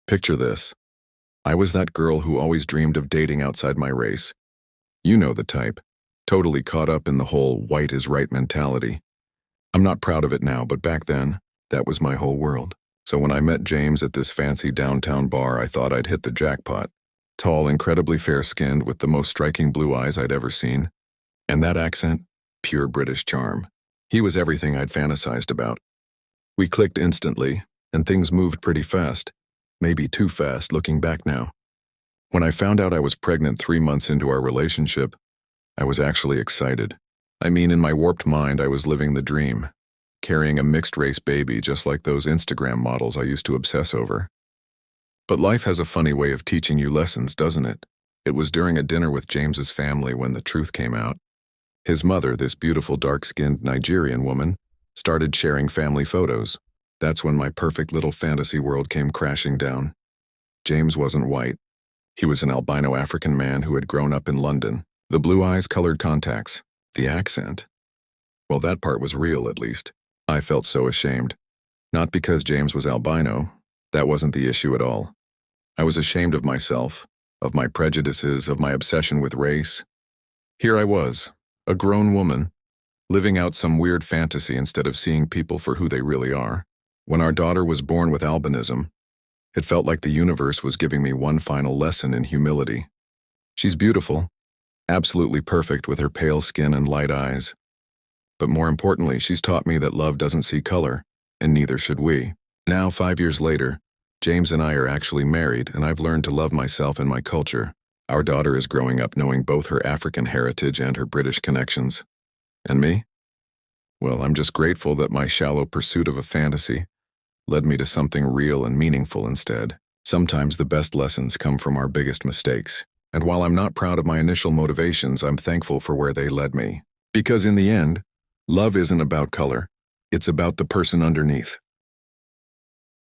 Picture this. I was that girl who always dreamed of dating outside my race. You know the type. Totally caught up in the whole white is right mentality. I'm not proud of it now, but back then, that was my whole world. So when I met James at this fancy downtown bar, I thought I'd hit the jackpot. Tall, incredibly fair-skinned, with the most striking blue eyes I'd ever seen. And that accent, pure British charm. He was everything I'd fantasized about. We clicked instantly, and things moved pretty fast. Maybe too fast, looking back now. When I found out I was pregnant 3 months into our relationship, I was actually excited. I mean, in my warped mind, I was living the dream, carrying a mixed-race baby just like those Instagram models I used to obsess over. But life has a funny way of teaching you lessons, doesn't it? It was during a dinner with James's family when the truth came out. His mother, this beautiful dark-skinned Nigerian woman, started sharing family photos. That's when my perfect little fantasy world came crashing down. James wasn't white. He was an albino African man who had grown up in London. The blue eyes, colored contacts, the accent. Well, that part was real, at least. I felt so ashamed. Not because James was albino. That wasn't the issue at all. I was ashamed of myself, of my prejudices, of my obsession with race. Here I was, a grown woman, living out some weird fantasy instead of seeing people for who they really are. When our daughter was born with albinism, it felt like the universe was giving me one final lesson in humility. She's beautiful, absolutely perfect with her pale skin and light eyes. But more importantly, she's taught me that love doesn't see color, and neither should we. Now, 5 years later, James and I are actually married, and I've learned to love myself and my culture. Our daughter is growing up knowing both her African heritage and her British connections. And me? Well, I'm just grateful that my shallow pursuit of a fantasy led me to something real and meaningful instead. Sometimes the best lessons come from our biggest mistakes. And while I'm not proud of my initial motivations, I'm thankful for where they led me. Because in the end, love isn't about color. It's about the person underneath.